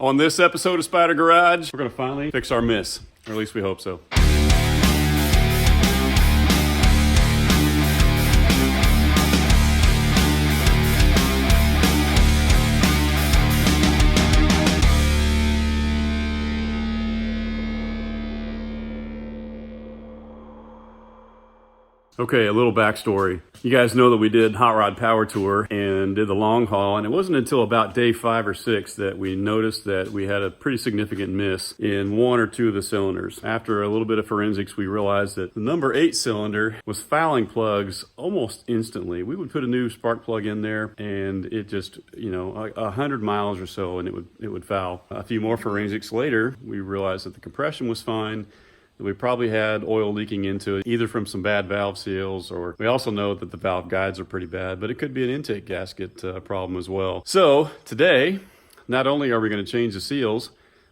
On this episode of Spyder Garage, we're going to finally fix our miss, or at least we hope so. Okay, a little backstory. You guys know that we did Hot Rod Power Tour and did the long haul, and it wasn't until about day 5 or 6 that we noticed that we had a pretty significant miss in 1 or 2 of the cylinders. After a little bit of forensics, we realized that the number 8 cylinder was fouling plugs almost instantly. We would put a new spark plug in there and it just, 100 miles or so and it would foul. A few more forensics later, we realized that the compression was fine. We probably had oil leaking into it, either from some bad valve seals, or we also know that the valve guides are pretty bad, but it could be an intake gasket problem as well. So today, not only are we going to change the seals,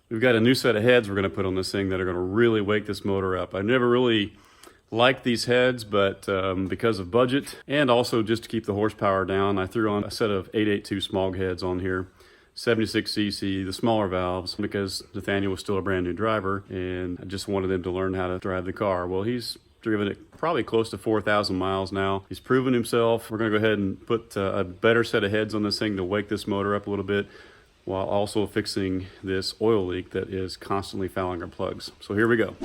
we've got a new set of heads we're going to put on this thing that are going to really wake this motor up. I've never really liked these heads, but because of budget and also just to keep the horsepower down, I threw on a set of 882 Smog heads on here. 76cc, the smaller valves, because Nathaniel was still a brand new driver and I just wanted him to learn how to drive the car. Well, he's driven it probably close to 4,000 miles now. He's proven himself. We're gonna go ahead and put a better set of heads on this thing to wake this motor up a little bit while also fixing this oil leak that is constantly fouling our plugs. So here we go.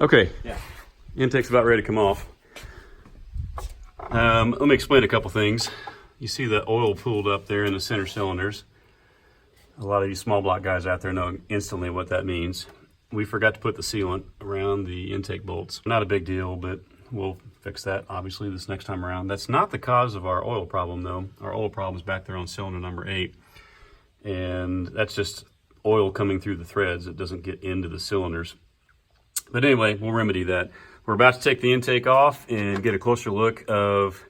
Okay, yeah. Intake's about ready to come off. Let me explain a couple things. You see the oil pooled up there in the center cylinders. A lot of you small block guys out there know instantly what that means. We forgot to put the sealant around the intake bolts. Not a big deal, but we'll fix that obviously this next time around. That's not the cause of our oil problem though. Our oil problem is back there on cylinder number 8. And that's just oil coming through the threads. It doesn't get into the cylinders. But anyway, we'll remedy that. We're about to take the intake off and get a closer look of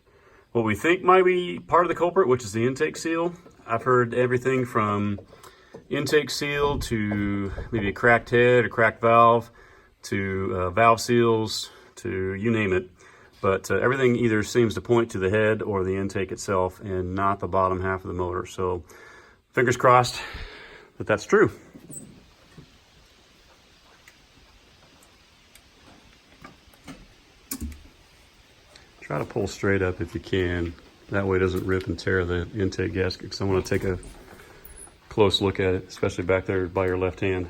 what we think might be part of the culprit, which is the intake seal. I've heard everything from intake seal to maybe a cracked head, a cracked valve, to valve seals, to you name it. But everything either seems to point to the head or the intake itself and not the bottom half of the motor. So fingers crossed that that's true. Try to pull straight up if you can. That way it doesn't rip and tear the intake gasket, because I want to take a close look at it, especially back there by your left hand.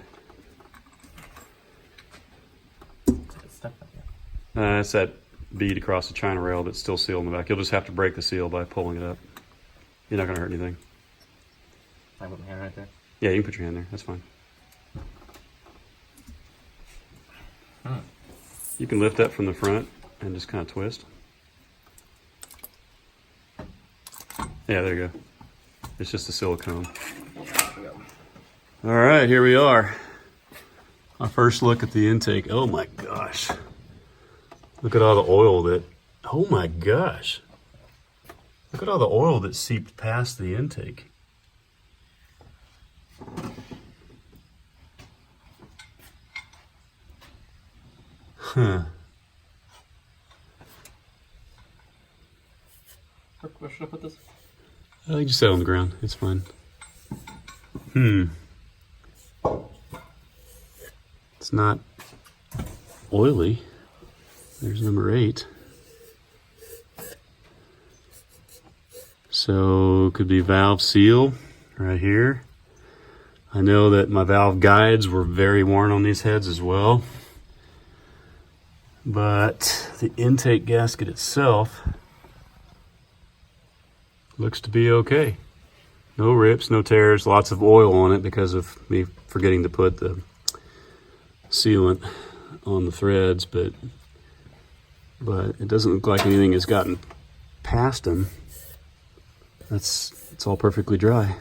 It's that bead across the China rail that's still sealed in the back. You'll just have to break the seal by pulling it up. You're not going to hurt anything. I put my hand right there? Yeah, you can put your hand there. That's fine. You can lift up from the front and just kind of twist. Yeah, there you go. It's just a silicone. All right, here we are. Our first look at the intake. Oh my gosh. Look at all the oil that, oh my gosh. Look at all the oil that seeped past the intake. Huh. Where should I put this? You just set it on the ground. It's fine. It's not oily. There's number 8. So it could be valve seal right here. I know that my valve guides were very worn on these heads as well. But the intake gasket itself looks to be okay. No rips, no tears, lots of oil on it because of me forgetting to put the sealant on the threads, but it doesn't look like anything has gotten past them. It's all perfectly dry.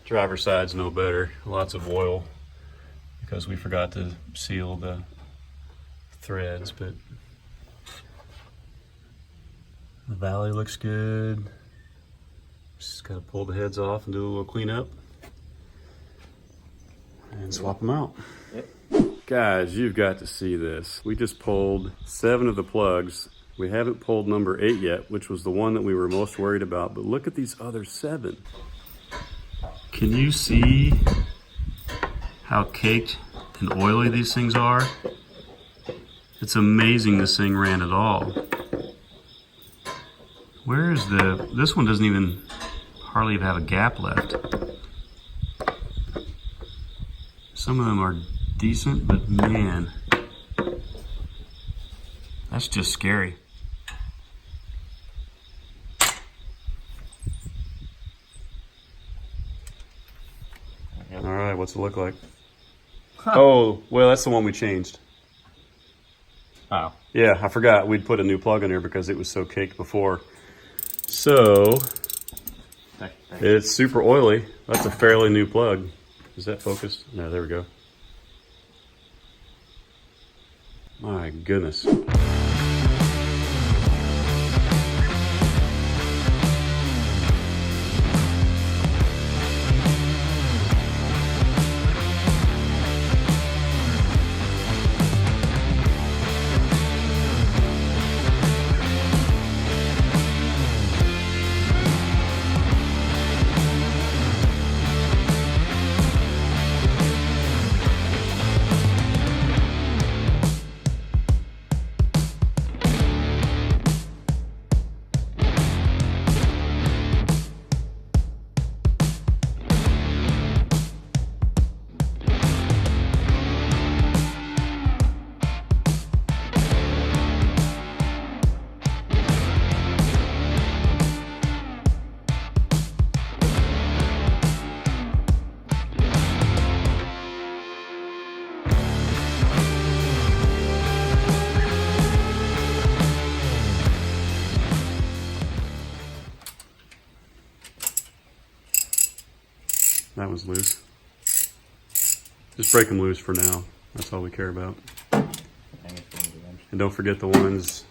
Driver's side's no better. Lots of oil because we forgot to seal the threads, but the valley looks good. Just gotta pull the heads off and do a little cleanup and swap them out. Yep. Guys, you've got to see this. We just pulled 7 of the plugs. We haven't pulled number 8 yet, which was the one that we were most worried about, but look at these other 7. Can you see how caked and oily these things are? It's amazing this thing ran at all. Where is this one doesn't even hardly even have a gap left. Some of them are decent, but man, that's just scary. All right, what's it look like? Huh. Oh, well, that's the one we changed. Oh. Yeah, I forgot we'd put a new plug in there because it was so caked before. So, it's super oily. That's a fairly new plug. Is that focused? No, there we go. My goodness. That one's loose. Just break them loose for now. That's all we care about. And don't forget the ones.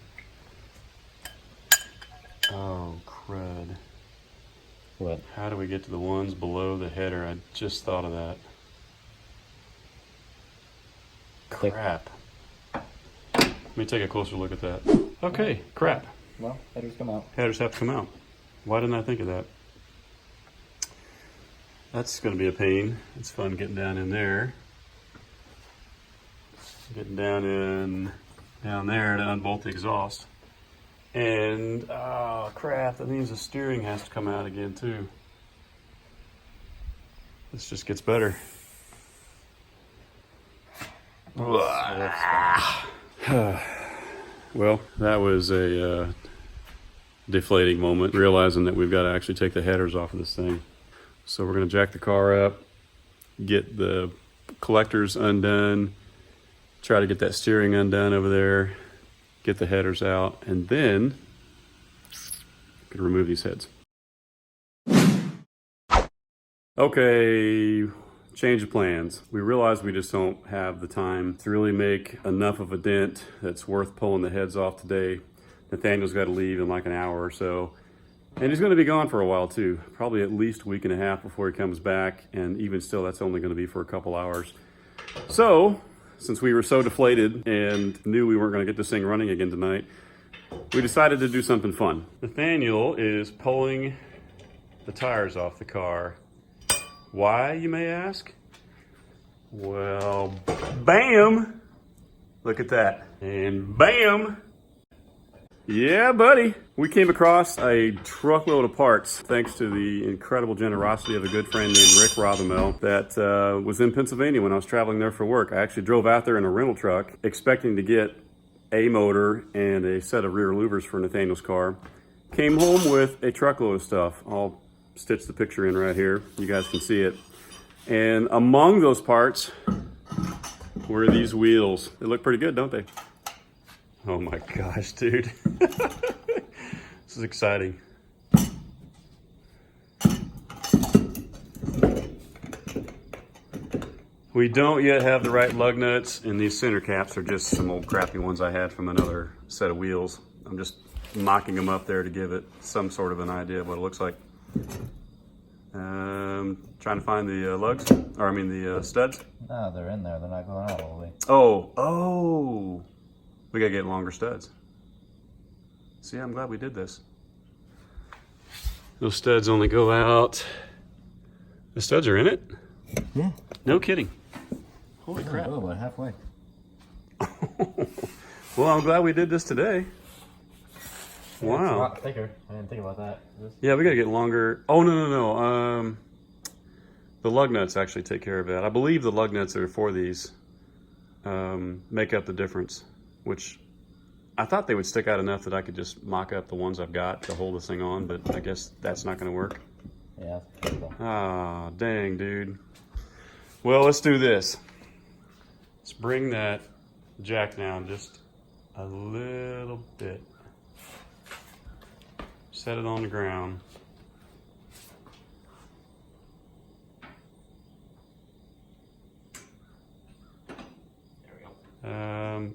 Oh, crud. What? How do we get to the ones below the header? I just thought of that. Crap. Let me take a closer look at that. Okay, crap. Well, headers come out. Headers have to come out. Why didn't I think of that? That's going to be a pain. It's fun getting down in there. Getting down there to unbolt the exhaust. And, oh crap, that means the steering has to come out again too. This just gets better. Well, that was a deflating moment, realizing that we've got to actually take the headers off of this thing. So we're going to jack the car up, get the collectors undone, try to get that steering undone over there, get the headers out, and then we can remove these heads. Okay, change of plans. We realize we just don't have the time to really make enough of a dent that's worth pulling the heads off today. Nathaniel's got to leave in like an hour or so. And he's going to be gone for a while too, probably at least a week and a half before he comes back. And even still, that's only going to be for a couple hours. So, since we were so deflated and knew we weren't going to get this thing running again tonight, we decided to do something fun. Nathaniel is pulling the tires off the car. Why, you may ask? Well, bam! Look at that. And bam! Yeah, buddy. We came across a truckload of parts thanks to the incredible generosity of a good friend named Rick Rothermel that was in Pennsylvania when I was traveling there for work. I actually drove out there in a rental truck expecting to get a motor and a set of rear louvers for Nathaniel's car. Came home with a truckload of stuff. I'll stitch the picture in right here. You guys can see it. And among those parts were these wheels. They look pretty good, don't they? Oh my gosh, dude. This is exciting. We don't yet have the right lug nuts, and these center caps are just some old crappy ones I had from another set of wheels. I'm just mocking them up there to give it some sort of an idea of what it looks like. Trying to find the lugs, or I mean the studs. No, they're in there. They're not going out all the way. Oh. We gotta get longer studs. See, I'm glad we did this. Those studs only go out. The studs are in it? Yeah. No kidding. Holy crap. Oh, about halfway. Well, I'm glad we did this today. Wow. It's a lot thicker. I didn't think about that. Yeah, we gotta get longer. Oh, no. The lug nuts actually take care of that. I believe the lug nuts that are for these make up the difference, which I thought they would stick out enough that I could just mock up the ones I've got to hold this thing on, but I guess that's not gonna work. Yeah. That's cool. Ah, dang, dude. Well, let's do this. Let's bring that jack down just a little bit. Set it on the ground.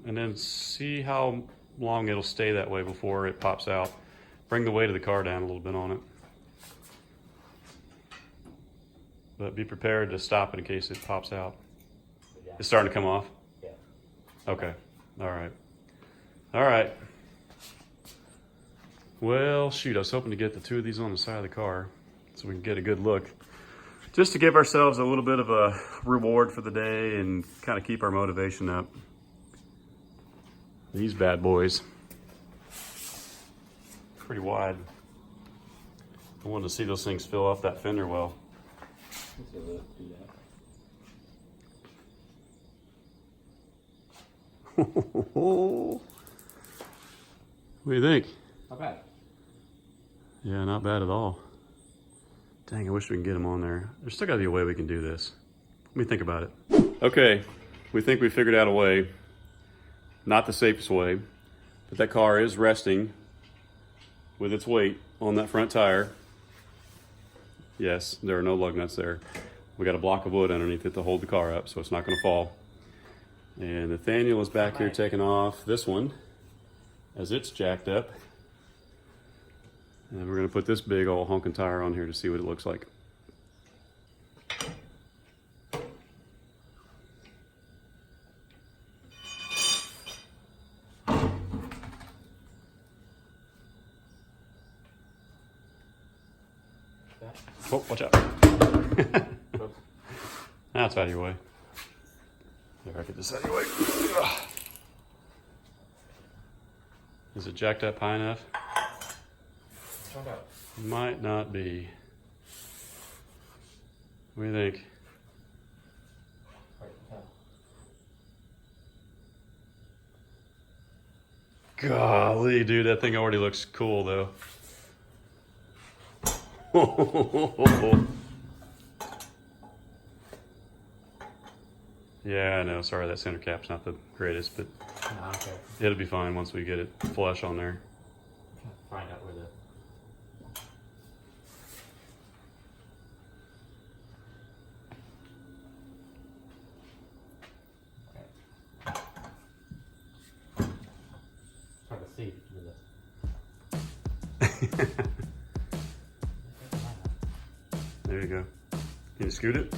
And then see how long it'll stay that way before it pops out. Bring the weight of the car down a little bit on it. But be prepared to stop it in case it pops out. Yeah. It's starting to come off? Yeah. Okay. All right. All right. Well, shoot, I was hoping to get the two of these on the side of the car so we can get a good look. Just to give ourselves a little bit of a reward for the day and kind of keep our motivation up. These bad boys. Pretty wide. I wanted to see those things fill up that fender well. What do you think? Not bad. Yeah, not bad at all. Dang, I wish we could get them on there. There's still gotta be a way we can do this. Let me think about it. Okay, we think we figured out a way. Not the safest way, but that car is resting with its weight on that front tire. Yes, there are no lug nuts there. We got a block of wood underneath it to hold the car up so it's not gonna fall. And Nathaniel is back here taking off this one as it's jacked up. And we're gonna put this big old honking tire on here to see what it looks like. Oh, watch out. That's out of your way. There, I get this out of your way. Ugh. Is it jacked up high enough? Might not be. What do you think? Golly, dude, that thing already looks cool, though. Yeah, I know. Sorry, that center cap's not the greatest, but Okay. it'll be fine once we get it flush on there. Find out where the. It's hard to see with this. There you go. Can you scoot it?